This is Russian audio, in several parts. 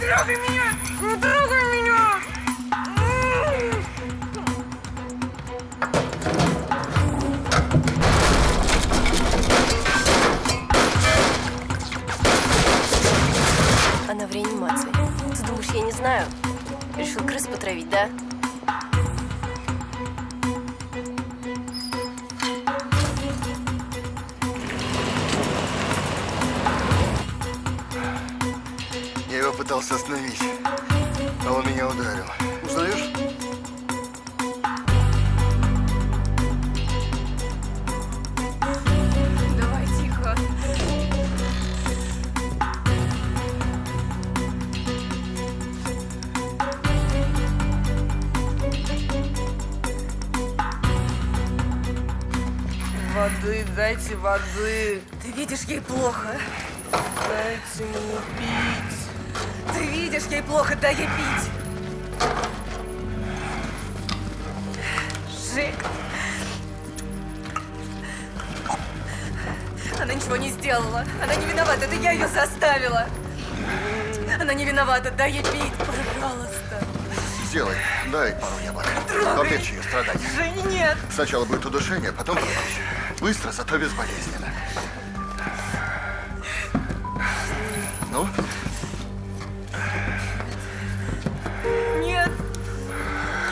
трогай меня! Не трогай меня! Она в реанимации. Ты думаешь, я не знаю? Решил крыс потравить, да? Я его пытался остановить, а он меня ударил. Узнаешь? Давай, тихо. Воды, дайте воды. Ты видишь, ей плохо. Дайте мне пить. Ты видишь, ей плохо, дай ей пить. Жека. Она ничего не сделала. Она не виновата, это я ее заставила. Она не виновата, дай ей пить, пожалуйста. Сделай, дай пару яблок. Трогай. Облегчи ее страдания. Жень, нет. Сначала будет удушение, потом помощь. Быстро, зато безболезненно. Ну? Нет.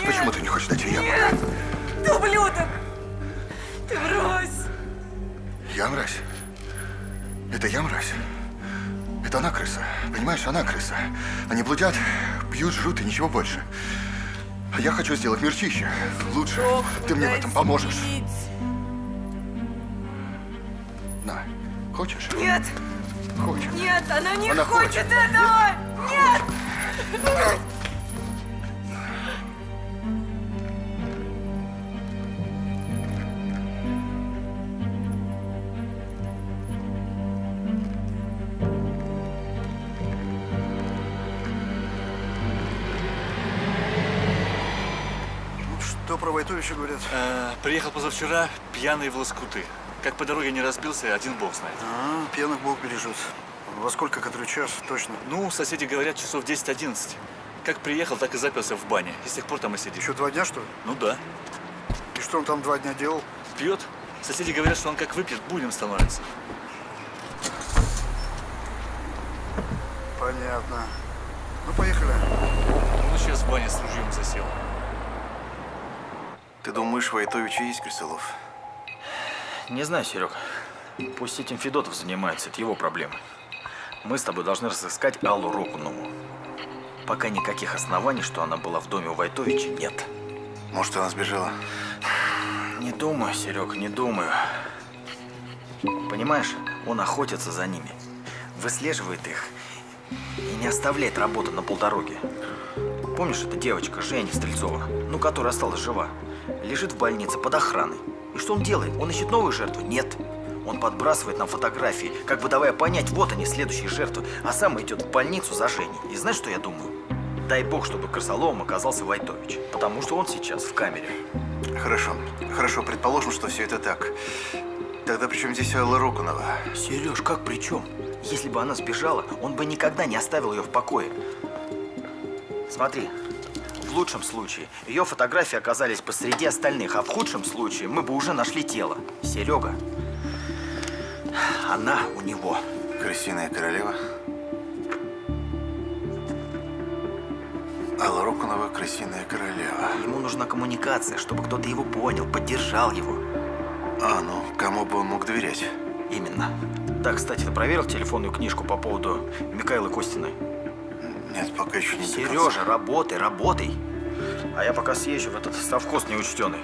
Почему ты не хочешь дать ей яблок? Нет. Ты ублюдок. Ты мразь. Я мразь? Это я мразь? Это она крыса. Понимаешь, она крыса. Они блудят, пьют, жрут и ничего больше. А я хочу сделать мир чище, лучше. Ты мне в этом поможешь. На, хочешь? Нет. Хочешь. Нет, она не Она хочет хочет. этого. Нет. Что про Войтовича говорят? Приехал позавчера, пьяный в лоскуты. Как по дороге не разбился, один бог знает. Пьяных Бог бережет. Во сколько, который час, точно? Ну, соседи говорят, часов 10-11. Как приехал, так и заперся в бане. И с тех пор там и сидит. Еще 2 дня, что ли? Ну да. И что он там 2 дня делал? Пьет. Соседи говорят, что он как выпьет, буйным становится. Понятно. Ну, поехали. Он сейчас в бане с ружьем засел. Ты думаешь, Войтович и есть Крысолов? Не знаю, Серег. Пусть этим Федотов занимается, это его проблемы. Мы с тобой должны разыскать Аллу Рокунову. Пока никаких оснований, что она была в доме у Войтовича, нет. Может, она сбежала? Не думаю, Серег, не думаю. Понимаешь, он охотится за ними, выслеживает их и не оставляет работу на полдороге. Помнишь, эта девочка, Женя Стрельцова, ну, которая осталась жива, лежит в больнице под охраной. И что он делает? Он ищет новую жертву? Нет. Он подбрасывает нам фотографии, как бы давая понять, вот они, следующие жертвы, а сам идет в больницу за Женей. И знаешь, что я думаю? Дай бог, чтобы крысоловым оказался Войтович, потому что он сейчас в камере. Хорошо. Хорошо, предположим, что все это так. Тогда при чем здесь Алла Рокунова? Сереж, как при чем? Если бы она сбежала, он бы никогда не оставил ее в покое. Смотри, в лучшем случае ее фотографии оказались посреди остальных, а в худшем случае мы бы уже нашли тело. Серега, она у него. Крысиная королева? Алла Рокунова, крысиная королева. Ему нужна коммуникация, чтобы кто-то его понял, поддержал его. Ну, кому бы он мог доверять? Именно. Да, кстати, ты проверил телефонную книжку по поводу Микаэлы Костиной? Нет, пока еще не до конца. Сережа, работай, работай. А я пока съезжу в этот совхоз неучтенный.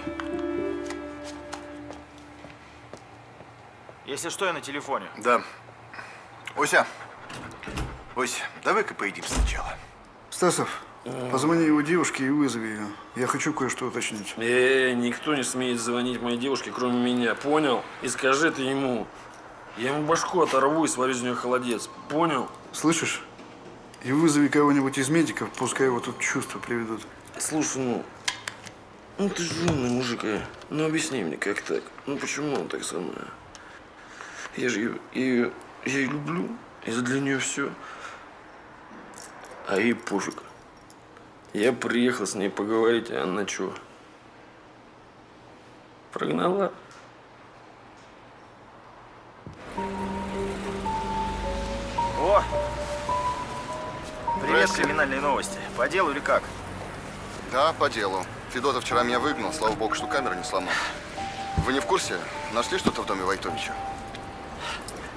Если что, я на телефоне. Да. Ося. Ось, давай-ка поедим сначала. Стасов, позвони его девушке и вызови ее. Я хочу кое-что уточнить. Никто не смеет звонить моей девушке, кроме меня, понял? И скажи ты ему. Я ему башку оторву и сварю из нее холодец, понял? Слышишь? И вызови кого-нибудь из медиков, пускай его тут чувства приведут. Слушай, ну ты же умный мужик, Ну объясни мне, как так? Ну почему он так со мной? Я же ее люблю, и за для нее все. А ей пофиг. Я приехал с ней поговорить, а она чё? Прогнала? О! Привет, Здрасте. криминальные новости. По делу или как? Да, по делу. Федотов вчера меня выгнал, слава богу, что камеру не сломал. Вы не в курсе? Нашли что-то в доме Войтовича?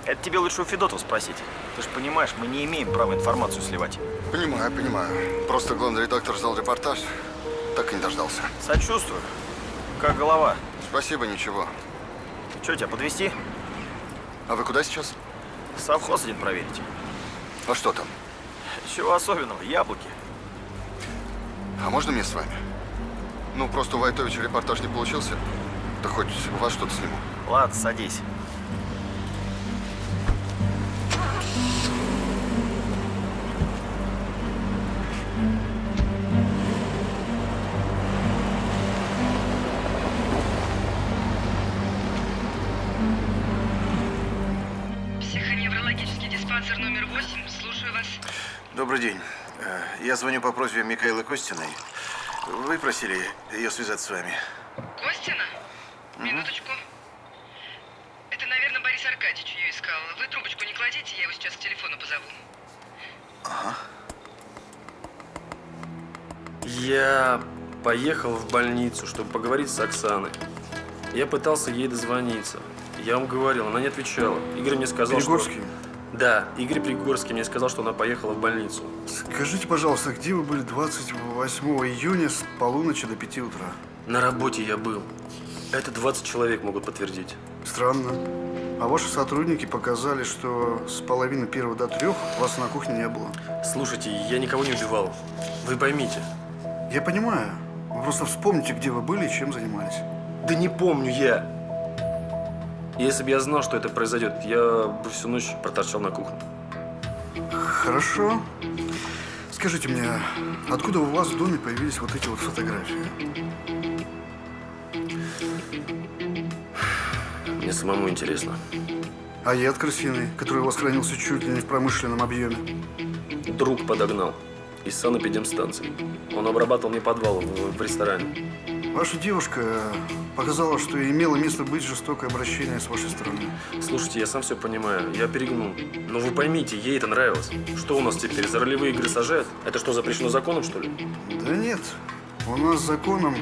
Это тебе лучше у Федотова спросить. Ты же понимаешь, мы не имеем права информацию сливать. Понимаю, понимаю. Просто главный редактор ждал репортаж, так и не дождался. Сочувствую. Как голова? Спасибо, ничего. Че, тебя подвезти? А вы куда сейчас? Совхоз один проверить. А что там? Чего особенного? Яблоки. А можно мне с вами? Ну, просто у Войтовича репортаж не получился. Да хоть у вас что-то сниму. Ладно, садись. Психоневрологический диспансер номер 8. Слушаю вас. Добрый день. Я звоню по просьбе Микаэлы Костиной. Вы просили ее связаться с вами. Костина? Минуточку. Это, наверное, Борис Аркадьевич ее искал. Вы трубочку не кладите, я его сейчас к телефону позову. Я поехал в больницу, чтобы поговорить с Оксаной. Я пытался ей дозвониться. Я вам говорил, она не отвечала. Игорь мне сказал, Пригорский? что... Да, Игорь Пригорский мне сказал, что она поехала в больницу. Скажите, пожалуйста, где вы были 28 июня с полуночи до 5 утра? На работе я был. Это 20 человек могут подтвердить. Странно. А ваши сотрудники показали, что с половины первого до 3 вас на кухне не было. Слушайте, я никого не убивал. Вы поймите. Я понимаю. Вы просто вспомните, где вы были и чем занимались. Да не помню я. Если бы я знал, что это произойдет, я бы всю ночь проторчал на кухне. Хорошо. Скажите мне, откуда у вас в доме появились вот эти вот фотографии? Мне самому интересно. А яд крысиный, который у вас хранился чуть ли не в промышленном объеме? Друг подогнал из санэпидемстанции. Он обрабатывал мне подвал в ресторане. Ваша девушка показала, что имело место быть жестокое обращение с вашей стороны. Слушайте, я сам все понимаю, я перегнул. Но вы поймите, ей это нравилось. Что у нас теперь, за ролевые игры сажают? Это что, запрещено законом, что ли? Да нет. У нас законом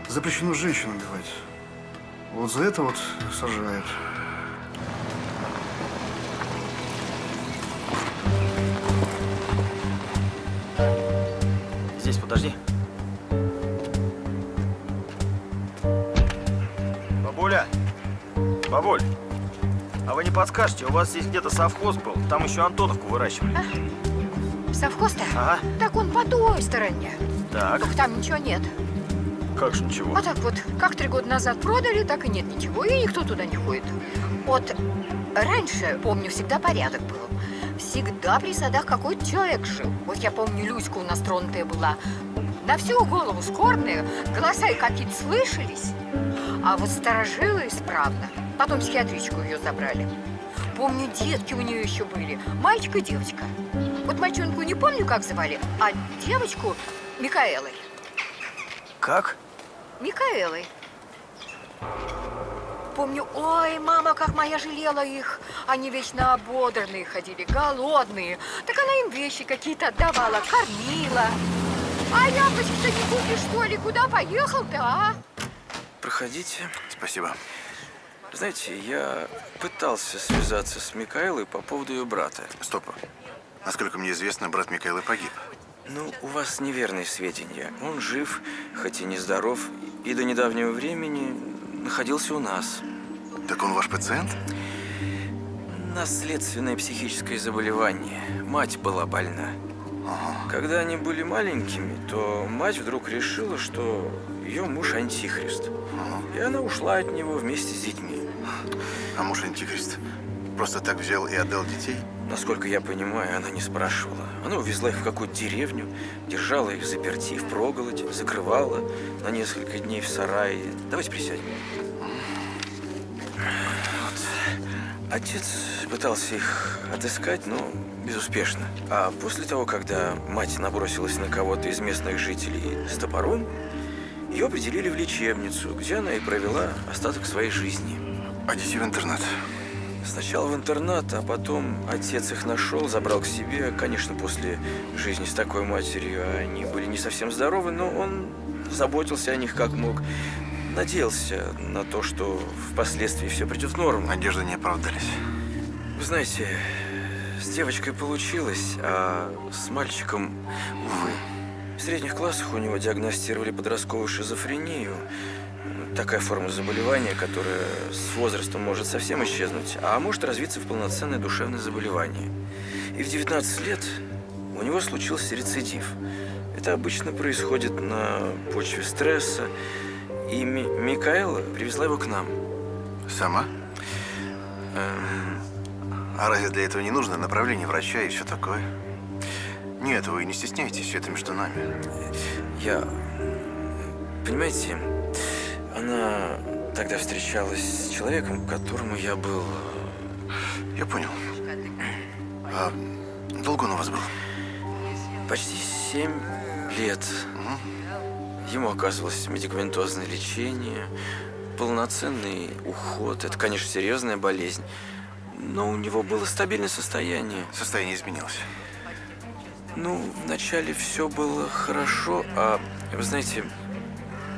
запрещено женщин убивать. Вот за это вот сажают. Здесь подожди. Бабуля! Бабуль! А вы не подскажете, у вас здесь где-то совхоз был? Там еще Антоновку выращивали. Совхоз-то? Ага. Так он по той стороне. Так, Только там ничего нет. как же ничего? А так вот, как 3 года назад продали, так и нет ничего. И никто туда не ходит. Вот раньше, помню, всегда порядок был. Всегда при садах какой-то человек жил. Вот я помню, Люська у нас тронутая была. На всю голову скорбная, голоса какие-то слышались. А вот старожила исправно. Потом психиатричку ее забрали. Помню, детки у нее еще были. Мальчик и девочка. Вот мальчонку не помню, как звали, а девочку Микаэлой. Как? Микаэлой. Помню, ой, мама, как моя жалела их. Они вечно ободранные ходили, голодные. Так она им вещи какие-то отдавала, кормила. А яблочки-то не купишь, что ли? Куда поехал-то, а? Проходите. Спасибо. Знаете, я пытался связаться с Микаэлой по поводу ее брата. Стоп. Насколько мне известно, брат Микаэлы погиб. Ну, у вас неверные сведения. Он жив, хоть и нездоров, и до недавнего времени находился у нас. Так он ваш пациент? Наследственное психическое заболевание. Мать была больна. Когда они были маленькими, то мать вдруг решила, что ее муж антихрист. И она ушла от него вместе с детьми. А муж антихрист просто так взял и отдал детей? Насколько я понимаю, она не спрашивала. Она увезла их в какую-то деревню, держала их заперти впроголодь, закрывала на несколько дней в сарае. Давайте присядем. Вот. Отец пытался их отыскать, но безуспешно. А после того, когда мать набросилась на кого-то из местных жителей с топором, ее определили в лечебницу, где она и провела остаток своей жизни. А детей в интернат? Сначала в интернат, а потом отец их нашел, забрал к себе. Конечно, после жизни с такой матерью они были не совсем здоровы, но он заботился о них как мог. Надеялся на то, что впоследствии все придет в норму. Надежды не оправдались. Вы знаете, с девочкой получилось, а с мальчиком, увы. В средних классах у него диагностировали подростковую шизофрению. Такая форма заболевания, которая с возрастом может совсем исчезнуть, а может развиться в полноценное душевное заболевание. И в 19 лет у него случился рецидив. Это обычно происходит на почве стресса. И Микаэла привезла его к нам. Сама? А разве для этого не нужно направление врача и все такое? Нет, вы не стесняйтесь, все это между нами. Понимаете, она тогда встречалась с человеком, которому я был... Я понял. А долго он у вас был? Почти 7 лет. Ему оказывалось медикаментозное лечение, полноценный уход. Это, конечно, серьезная болезнь. Но у него было стабильное состояние. Состояние изменилось? Ну, вначале все было хорошо, а, вы знаете,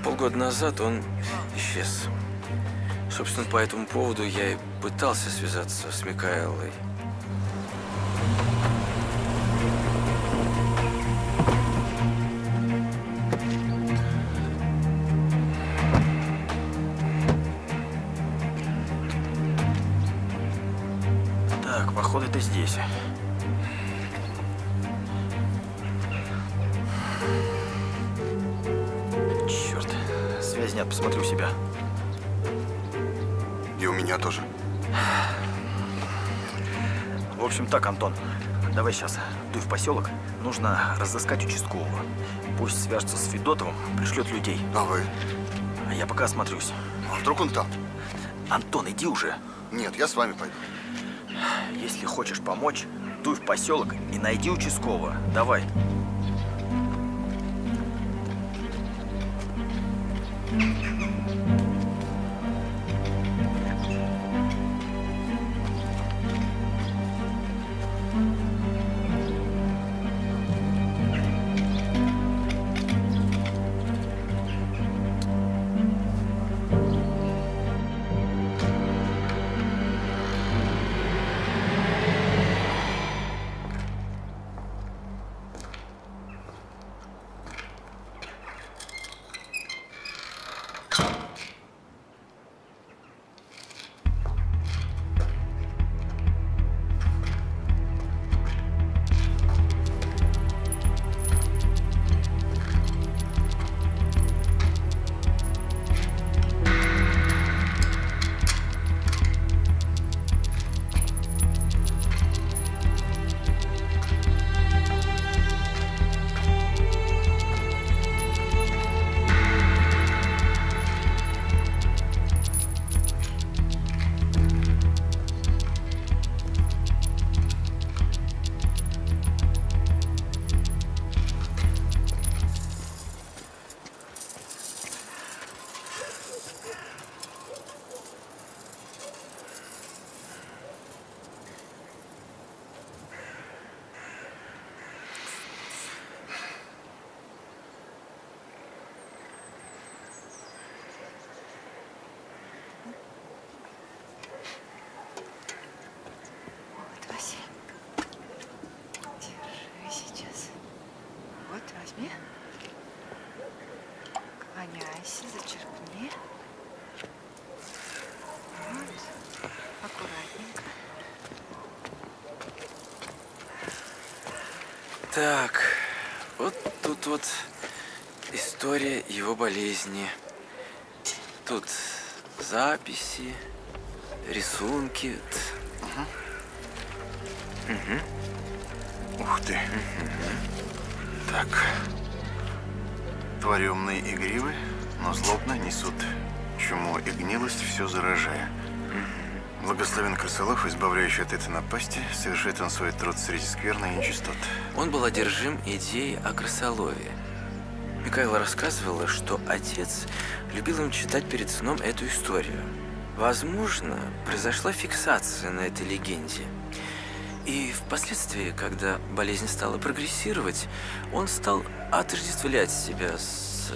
полгода назад он исчез. Собственно, по этому поводу я и пытался связаться с Микаэлой. Так, походу, это здесь. Черт, связи нет, посмотрю себя. И у меня тоже. В общем так, Антон, давай сейчас дуй в поселок. Нужно разыскать участкового. Пусть свяжется с Федотовым, пришлет людей. А вы? А я пока осмотрюсь. А вдруг он там? Антон, иди уже. Нет, я с вами пойду. Если хочешь помочь, дуй в поселок и найди участкового. Давай. Возьми. Клоняйся, зачерпни. Вот. Аккуратненько. Так, вот тут вот история его болезни. Тут записи, рисунки. Ух ты. Так. Твари умные и игривы, но злобно несут чуму и гнилость, все заражая. Благословен крысолов, избавляющий от этой напасти, совершает он свой труд среди скверны и нечистот. Он был одержим идеей о крысолове. Микаэла рассказывала, что отец любил им читать перед сном эту историю. Возможно, произошла фиксация на этой легенде. И впоследствии, когда болезнь стала прогрессировать, он стал отождествлять себя с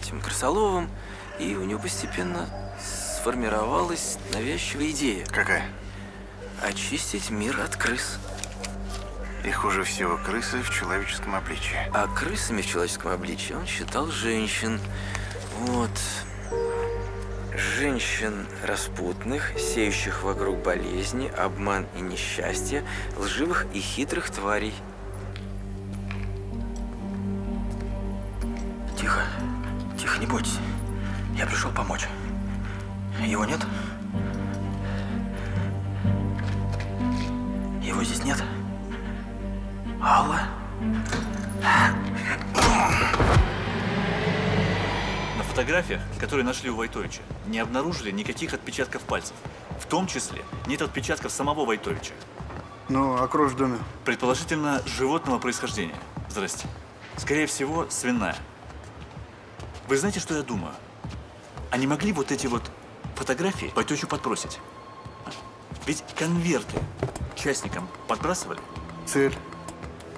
этим крысоловом, и у него постепенно сформировалась навязчивая идея. Какая? Очистить мир от крыс. И хуже всего крысы в человеческом обличии. А крысами в человеческом обличии он считал женщин. Вот. Женщин распутных, сеющих вокруг болезни, обман и несчастье, лживых и хитрых тварей. Тихо. Тихо, не бойтесь. Я пришел помочь. Его нет? Его здесь нет? Алла? На фотографиях, которые нашли у Войтовича, не обнаружили никаких отпечатков пальцев. В том числе нет отпечатков самого Войтовича. Ну, а кровь в доме? Предположительно, животного происхождения. Здрасте. Скорее всего, свиная. Вы знаете, что я думаю? А не могли вот эти вот фотографии Войтовичу подбросить? Ведь конверты частникам подбрасывали. Цель.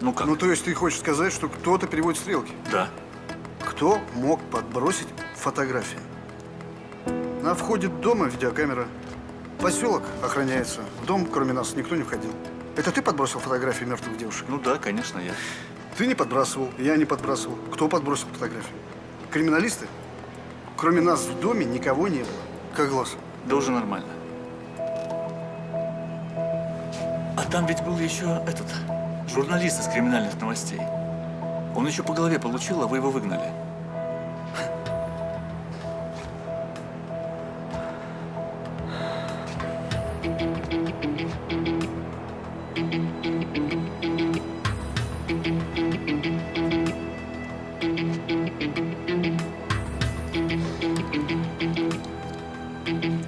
Ну как? Ну, то есть ты хочешь сказать, что кто-то переводит стрелки? Да. Кто мог подбросить фотографии? На входе дома видеокамера. Поселок охраняется. В дом, кроме нас, никто не входил. Это ты подбросил фотографии мертвых девушек? Ну да, конечно, я. Ты не подбрасывал, я не подбрасывал. Кто подбросил фотографии? Криминалисты? Кроме нас в доме никого не было. Как глаз? Да уже нормально. А там ведь был еще этот журналист из криминальных новостей. Он еще по голове получил, а вы его выгнали.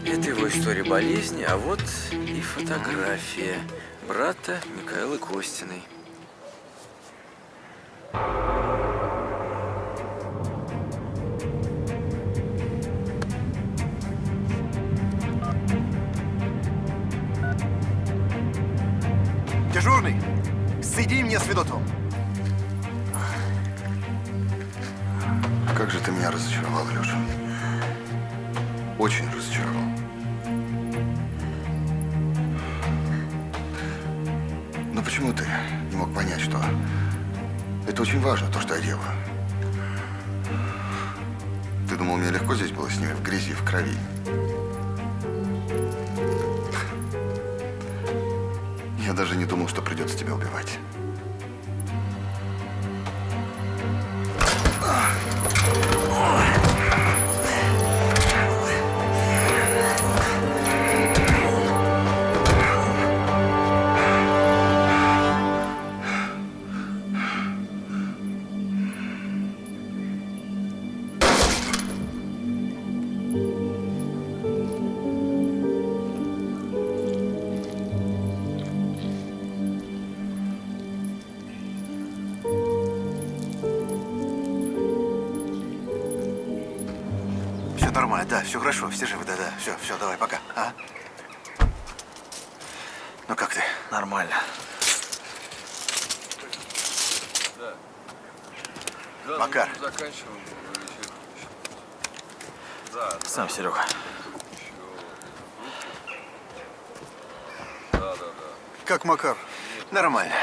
Это его история болезни, а вот и фотография брата Микаэлы Костиной. Дежурный, соедини меня с Федотовым. Как же ты меня разочаровал, Леша. Очень разочаровал. Но почему ты не мог понять, что это очень важно, то, что я делаю? Ты думал, мне легко здесь было с ними в грязи, в крови? Я даже не думал, что придется тебя убивать. Все нормально, да, все хорошо, все живы, да, все, давай, пока. А? Ну как ты? Нормально. Макар. Сам, Серега. Как Макар? Нормально.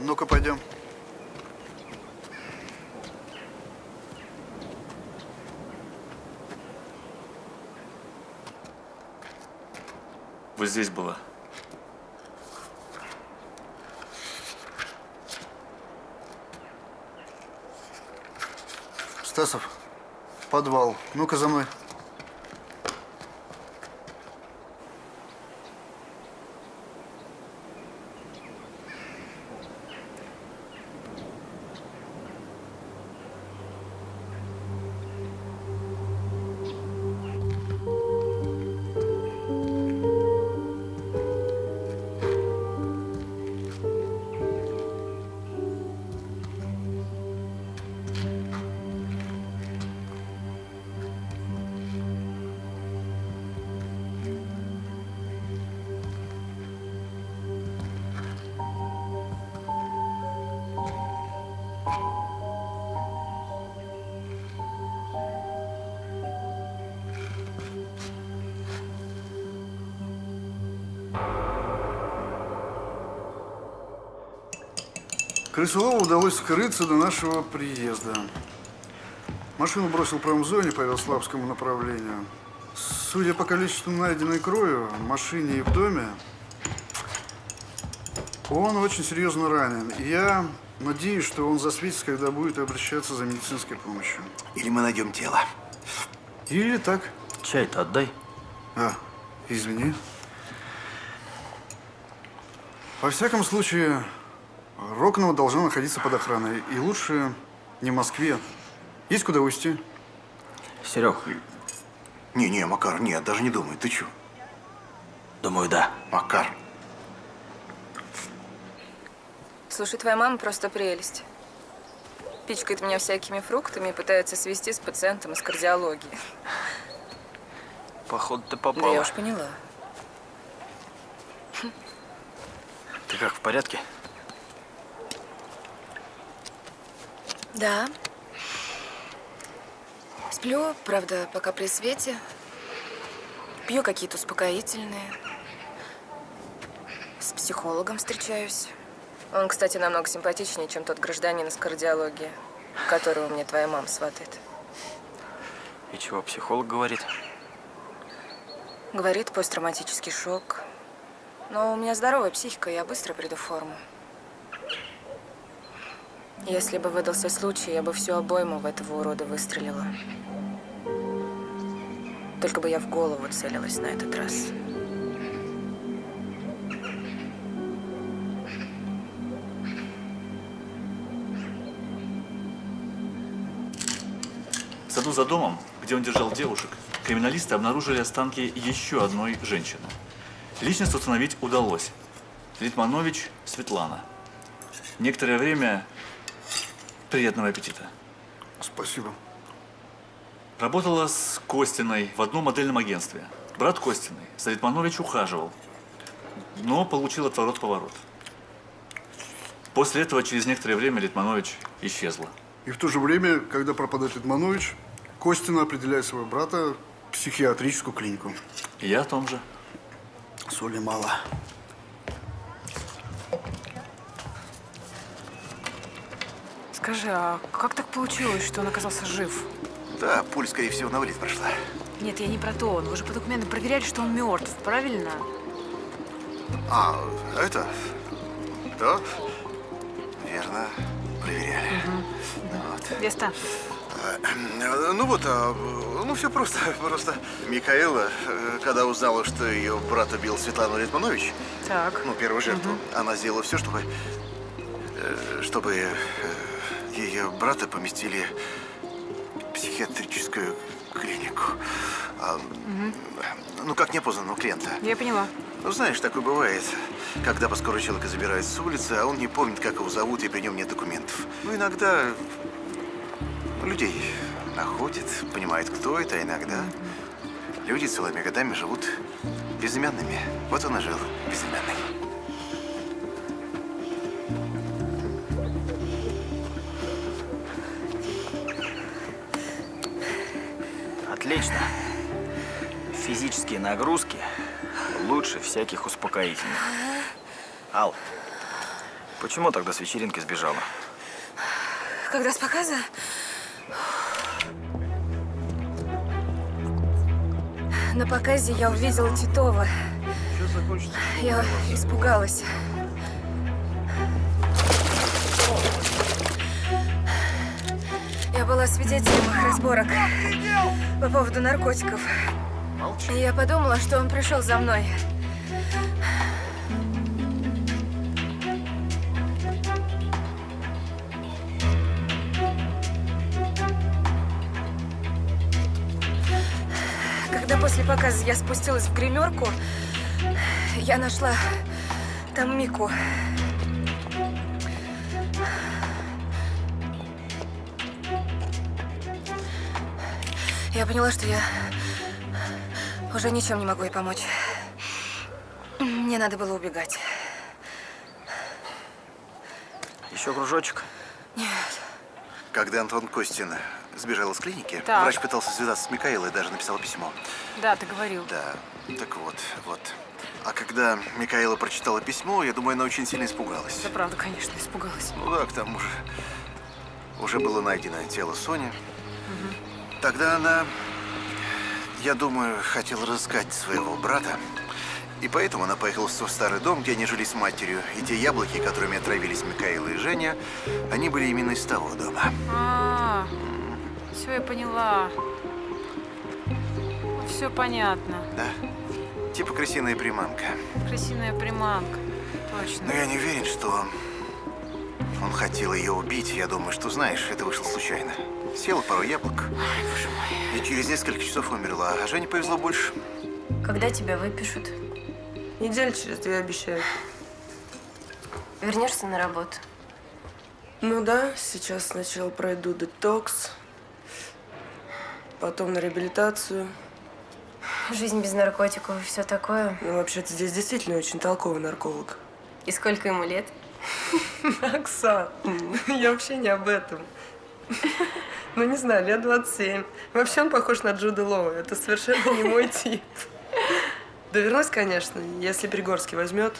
Ну-ка, пойдем. здесь было. Стасов, подвал. Ну-ка за мной. Крысолову удалось скрыться до нашего приезда. Машину бросил в промзоне по Ярославскому направлению. Судя по количеству найденной крови в машине и в доме, он очень серьезно ранен. И я надеюсь, что он засветится, когда будет обращаться за медицинской помощью. Или мы найдем тело. Или так. Чай-то отдай. А, извини. Во всяком случае, Рокнова должна находиться под охраной. И лучше не в Москве. Есть куда увезти? Серег, Не, Макар, нет, даже не думай. Ты чё? думаю, да. Макар. Слушай, твоя мама просто прелесть. Пичкает меня всякими фруктами и пытается свести с пациентом из кардиологии. Походу, ты Да попала. я уж поняла. Ты как, в порядке? Да. Сплю, правда, пока при свете. Пью какие-то успокоительные. С психологом встречаюсь. Он, кстати, намного симпатичнее, чем тот гражданин из кардиологии, которого мне твоя мама сватает. И чего психолог говорит? Говорит, посттравматический шок. Но у меня здоровая психика, я быстро приду в форму. Если бы выдался случай, я бы всю обойму в этого урода выстрелила. Только бы я в голову целилась на этот раз. В саду за домом, где он держал девушек, криминалисты обнаружили останки еще одной женщины. Личность установить удалось. Литманович Светлана. Некоторое время приятного аппетита. Спасибо. Работала с Костиной в одном модельном агентстве. Брат Костиной за Литманович ухаживал, но получил отворот-поворот. После этого через некоторое время Литманович исчезла. И в то же время, когда пропадает Литманович, Костина определяет своего брата в психиатрическую клинику. И я о том же. Соли мало. Скажи, а как так получилось, что он оказался жив? Да, пуль, скорее всего, на вылет прошла. Нет, я не про то. Но вы же по документам проверяли, что он мертв, правильно? А, это? Да, верно, проверяли. Вот. Веста. Ну вот, ну все просто. Микаэла, когда узнала, что ее брат убил Светлану Литманович, Так. ну, первую жертву, она сделала все, чтобы ее брата поместили в психиатрическую клинику. Ну, как неопознанного клиента. Я поняла. Ну, знаешь, такое бывает, когда поскорый человека забирают с улицы, а он не помнит, как его зовут, и при нем нет документов. Ну, иногда людей находят, понимают, кто это, а иногда люди целыми годами живут безымянными. Вот он и жил безымянный. Отлично. Физические нагрузки лучше всяких успокоительных. Ал, почему тогда с вечеринки сбежала? Когда с показа? На показе я увидела Титова. закончится. Я испугалась. Я была свидетелем их разборок по поводу наркотиков. И я подумала, что он пришел за мной. Когда после показа я спустилась в гримерку, я нашла там Мику. Я поняла, что я уже ничем не могу ей помочь. Мне надо было убегать. Еще кружочек? Нет. Когда Антон Костин сбежал из клиники, Так. врач пытался связаться с Микаэлой и даже написал письмо. Да, ты говорил. Да, так вот. А когда Микаэла прочитала письмо, я думаю, она очень сильно испугалась. Да правда, конечно, испугалась. Ну да, к тому же уже было найдено тело Сони. Тогда она, я думаю, хотела разыскать своего брата. И поэтому она поехала в свой старый дом, где они жили с матерью. И те яблоки, которыми отравились Микаэла и Женя, они были именно из того дома. Все, я поняла. Все понятно. Да? Типа крысиная приманка. Крысиная приманка. Точно. Но я не уверен, что он хотел ее убить. Я думаю, что, знаешь, это вышло случайно. Съела пару яблок. Ой, боже мой. И через несколько часов умерла. А Жене повезло больше. Когда тебя выпишут? Неделю через 2 обещают. Вернешься на работу? Ну да, сейчас сначала пройду детокс, потом на реабилитацию. Жизнь без наркотиков и все такое. Ну, вообще-то здесь действительно очень толковый нарколог. И сколько ему лет? Оксан, я вообще не об этом. Ну, не знаю, лет 27. Вообще он похож на Джуда Лоу. Это совершенно не мой тип. Да вернусь, конечно, если Пригорский возьмет.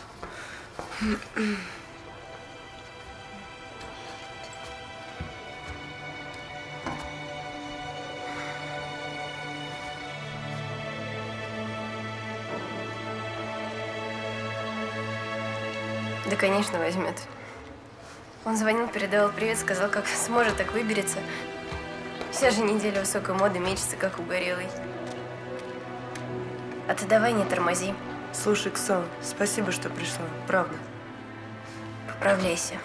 Да, конечно, возьмет. Он звонил, передавал привет, сказал, как сможет, так выберется. Вся же неделя высокой моды мечется, как угорелый. А ты давай не тормози. Слушай, Ксан, спасибо, что пришла. Правда. Поправляйся.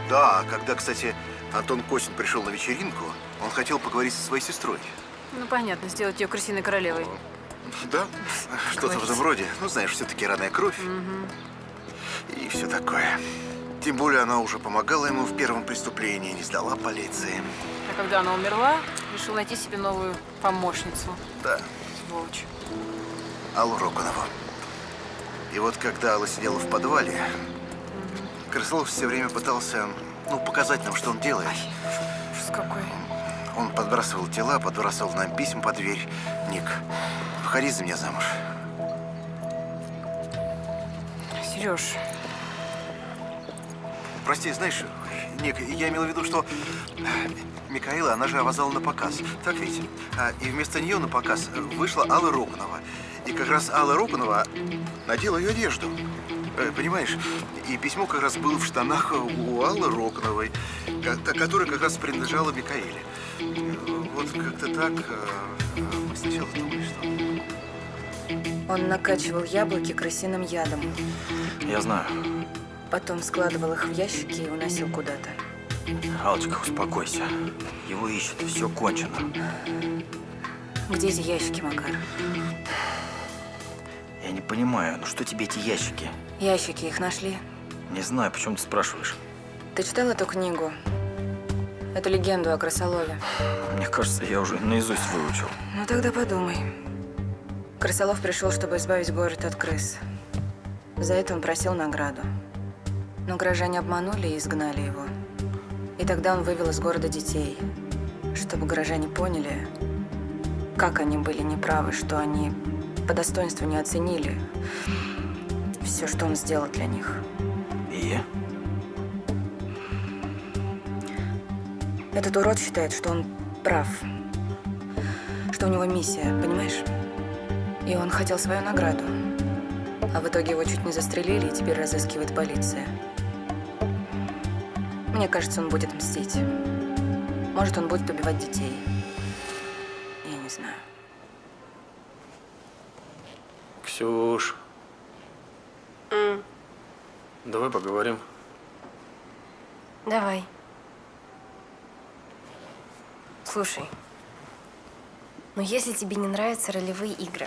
Да, когда, кстати, Антон Костин пришел на вечеринку, он хотел поговорить со своей сестрой. Ну, понятно, сделать ее крысиной королевой. Да, что-то в этом роде. Ну, знаешь, все-таки родная кровь. И все такое. Тем более она уже помогала ему в первом преступлении, не сдала полиции. А когда она умерла, решил найти себе новую помощницу. Да, Сволочь. Аллу Роконову. И вот когда Алла сидела в подвале, Крысолов все время пытался, показать нам, что он делает. Ужас какой. Он подбрасывал тела, подбрасывал нам письма под дверь. Ник, выходи за меня замуж. Сереж, Прости, знаешь, Ник, я имел в виду, что Микаэла, она же опоздала на показ. Так ведь? И вместо нее на показ вышла Алла Роконова. И как раз Алла Роконова надела ее одежду. Понимаешь? И письмо как раз было в штанах у Аллы Роконовой, которая как раз принадлежала Микаэле. Вот как-то так мы сначала думали, что... Он накачивал яблоки крысиным ядом. Я знаю. Потом складывал их в ящики и уносил куда-то. Аллочка, успокойся. Его ищут, все кончено. Где эти ящики, Макар? Я не понимаю, ну что тебе эти ящики? Ящики, их нашли? Не знаю, почему ты спрашиваешь. Ты читал эту книгу? Эту легенду о крысолове? Мне кажется, я уже наизусть выучил. Ну тогда подумай. Крысолов пришел, чтобы избавить город от крыс. За это он просил награду. Но горожане обманули и изгнали его. И тогда он вывел из города детей, чтобы горожане поняли, как они были неправы, что они по достоинству не оценили все, что он сделал для них. И? Этот урод считает, что он прав. Что что у него миссия, понимаешь? И он хотел свою награду. А в итоге его чуть не застрелили, и теперь разыскивает полиция. Мне кажется, он будет мстить. Может, он будет убивать детей. Я не знаю. Ксюш. Давай поговорим. Давай. Слушай, ну если тебе не нравятся ролевые игры,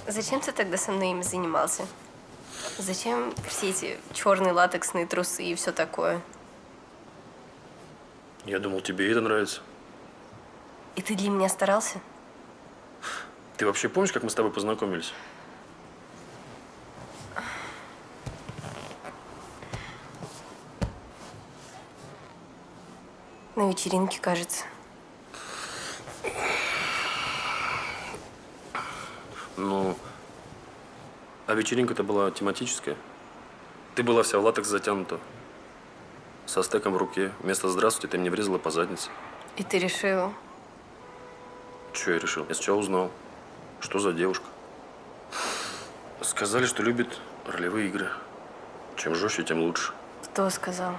зачем ты тогда со мной ими занимался? Зачем все эти черные латексные трусы и все такое? Я думал, тебе это нравится. И ты для меня старался? Ты вообще помнишь, как мы с тобой познакомились? На вечеринке, кажется. Ну, а вечеринка-то была тематическая. Ты была вся в латекс затянута. Со стеком в руке. Вместо «здравствуйте» ты мне врезала по заднице. И ты решил? Что я решил? Я сначала узнал, что за девушка. Сказали, что любит ролевые игры. Чем жестче, тем лучше. Кто сказал?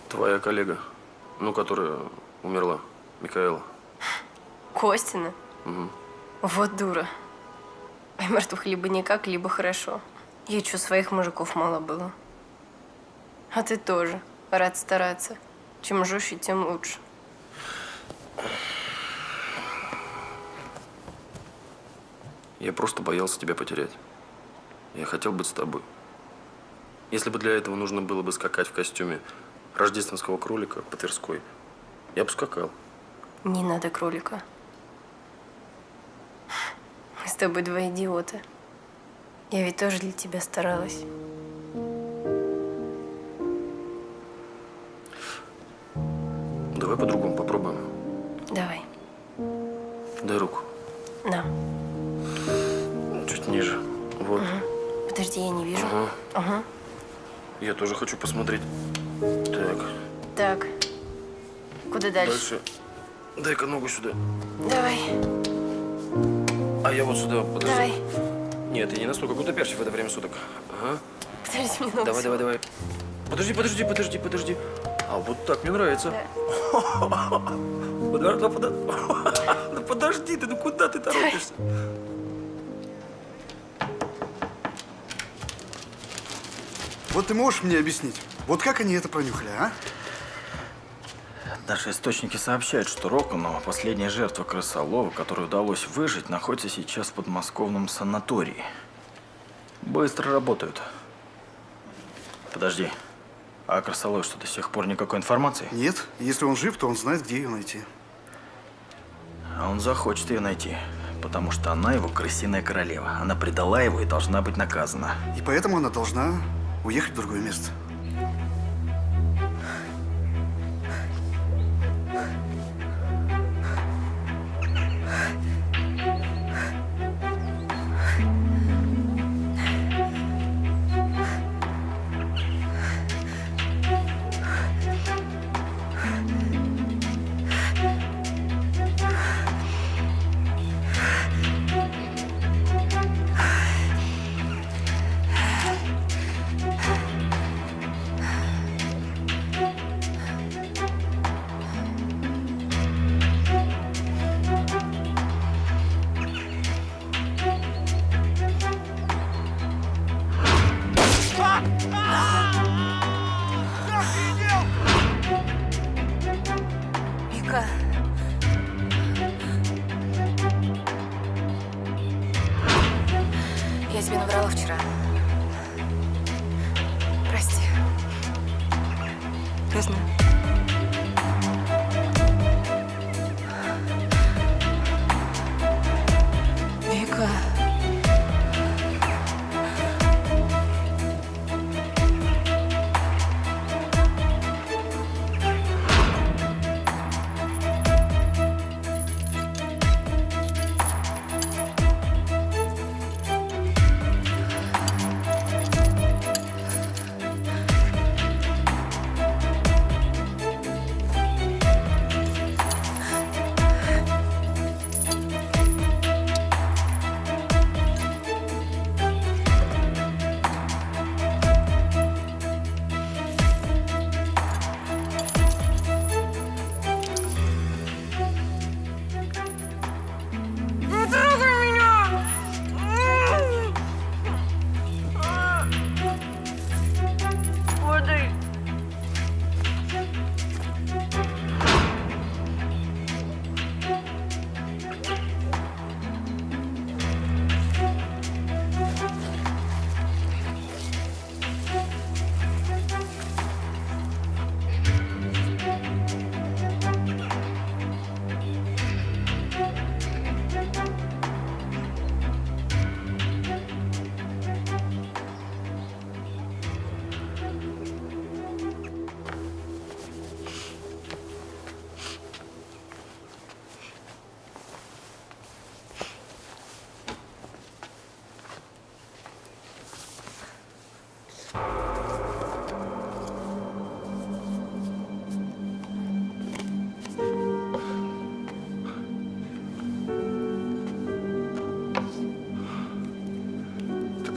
Твоя коллега, ну, которая умерла, Микаэла. Костина? Угу. Вот дура. А мертвых либо никак, либо хорошо. Ей что, своих мужиков мало было? А ты тоже рад стараться. Чем жестче, тем лучше. Я просто боялся тебя потерять. Я хотел быть с тобой. Если бы для этого нужно было бы скакать в костюме рождественского кролика по Тверской, я бы скакал. Не надо кролика. Мы с тобой два идиота. Я ведь тоже для тебя старалась. Давай по-другому попробуем. Давай. Дай руку. На. Чуть ниже. Вот. Угу. Подожди, я не вижу. Ага. Ага. Я тоже хочу посмотреть. Так. Так. Куда дальше? Дальше. Дай-ка ногу сюда. Давай. А я вот сюда, подожди. Давай. Нет, я не настолько гутоперчив в это время суток. Ага. Подожди минуту. Давай. Подожди. А вот так мне нравится. Да. Ну подожди ты, ну куда ты торопишься? Вот ты можешь мне объяснить, вот как они это пронюхали, а? Наши источники сообщают, что Рокону, последняя жертва крысолова, которой удалось выжить, находится сейчас в подмосковном санатории. Быстро работают. Подожди, а о крысолове что, до сих пор никакой информации? Нет, если он жив, то он знает, где ее найти. А он захочет ее найти, потому что она его крысиная королева. Она предала его и должна быть наказана. И поэтому она должна уехать в другое место. Вика. Я тебе наврала вчера. Прости. Поздно. Вика.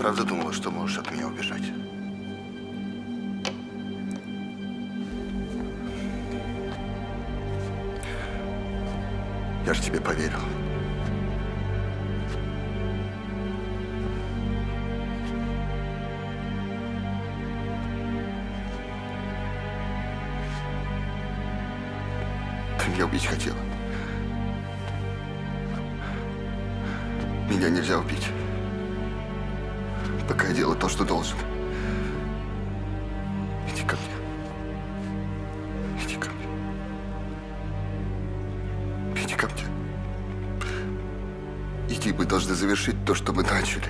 правда думала, что можешь от меня убежать? Я же тебе поверил. Ты меня убить хотела. Меня нельзя убить, пока я делаю то, что должен. Иди ко мне. Иди ко мне. Иди ко мне. Иди, мы должны завершить то, что мы начали.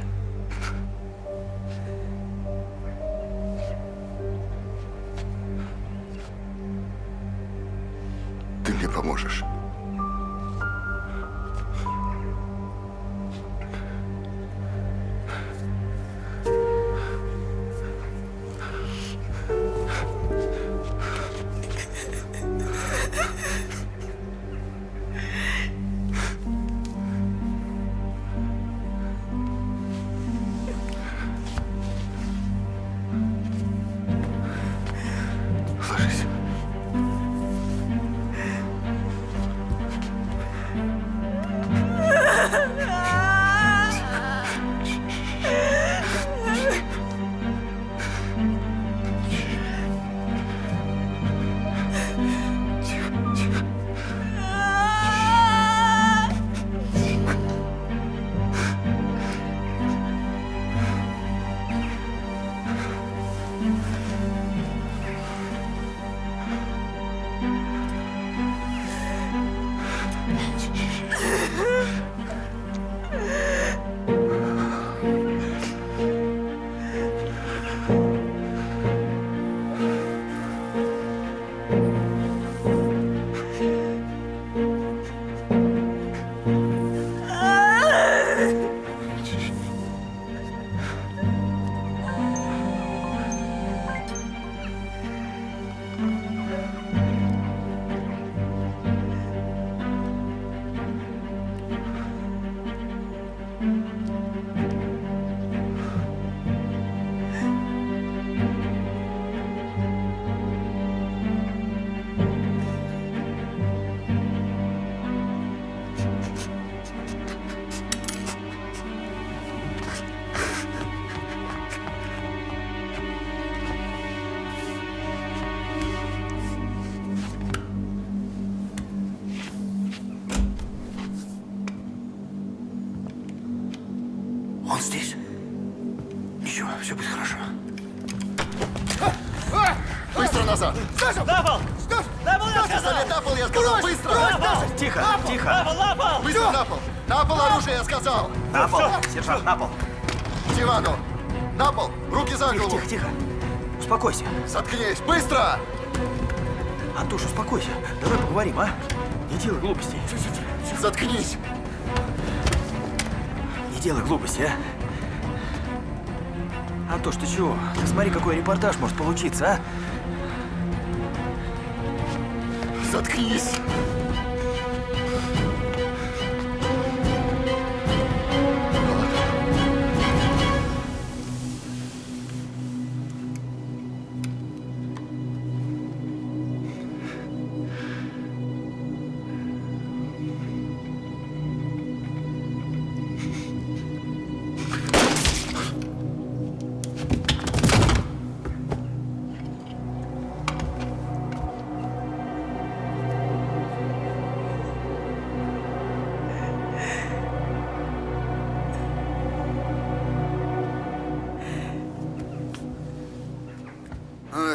Ты мне поможешь. Ложись. Тихо, тихо. Он здесь? Ничего, все будет хорошо. Быстро назад! На пол! На пол, я сказал! Пистолет на пол, я сказал! Быстро! На пол! Тихо, тихо. На пол, на пол! Быстро на пол! На пол оружие, я сказал! На пол, сержант, на пол. Дивану! На пол! Руки за Тихо, голову! тихо, тихо. Успокойся. Заткнись! Быстро! Антош, успокойся. Давай поговорим, а? Не делай глупостей. Заткнись! Не делай глупостей, а? Антош, ты чего? Ты смотри, какой репортаж может получиться, а? Заткнись!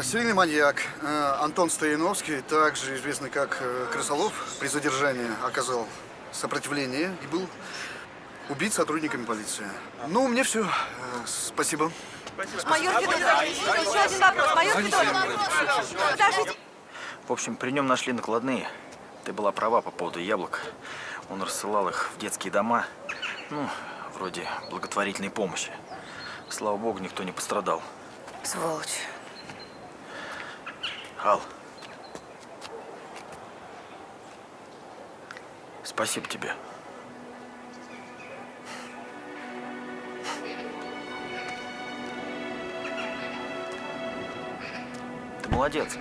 Серийный маньяк Антон Стояновский, также известный как Крысолов, при задержании оказал сопротивление и был убит сотрудниками полиции. Ну, мне все. Спасибо. Майор Федоров, еще один вопрос. Майор Федоров, подождите. В общем, при нем нашли накладные. Ты была права по поводу яблок. Он рассылал их в детские дома. Ну, вроде благотворительной помощи. Слава богу, никто не пострадал. Сволочь. Ал. Спасибо тебе. молодец.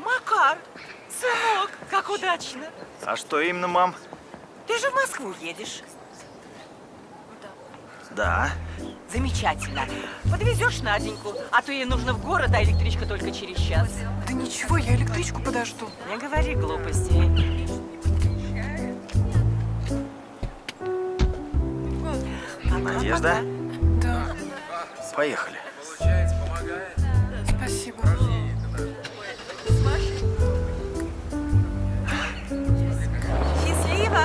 Макар, сынок, как удачно. А что именно, мам? Ты же в Москву едешь. Да. Замечательно. Подвезешь Наденьку, а то ей нужно в город, а электричка только через час. Да ничего, я электричку подожду. Не говори глупостей. Надежда? Да, Поехали. спасибо. Счастливо!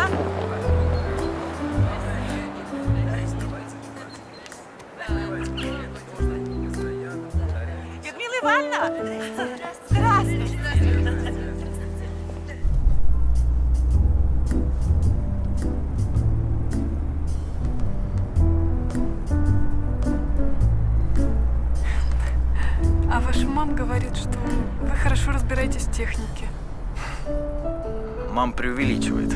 Людмила Ивановна! Здравствуйте! А ваша мама говорит, что вы хорошо разбираетесь в технике. Мам преувеличивает.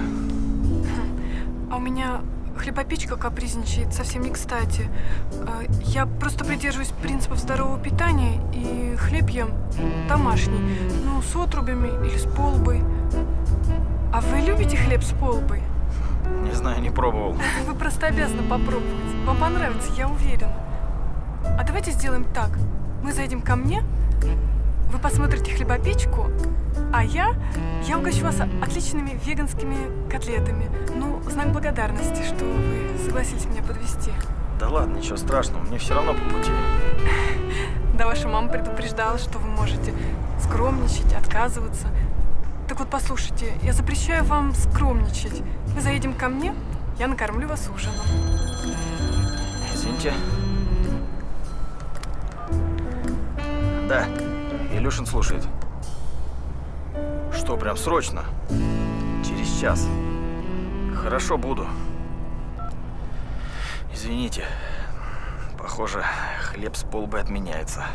А у меня хлебопечка капризничает совсем не кстати. Я просто придерживаюсь принципов здорового питания и хлеб ем домашний. Ну, с отрубями или с полбой. А вы любите хлеб с полбой? Не знаю, не пробовал. Вы просто обязаны попробовать. Вам понравится, я уверена. А давайте сделаем так. Мы зайдем ко мне, вы посмотрите хлебопечку, а я угощу вас отличными веганскими котлетами. Ну, знак благодарности, что вы согласились меня подвезти. Да ладно, ничего страшного, мне все равно по пути. Да, ваша мама предупреждала, что вы можете скромничать, отказываться. Так вот, послушайте, я запрещаю вам скромничать. Вы заедем ко мне, я накормлю вас ужином. Извините. Да, Илюшин слушает. Что, прям срочно? Через час. Хорошо, буду. Извините. Похоже, хлеб с полбой отменяется.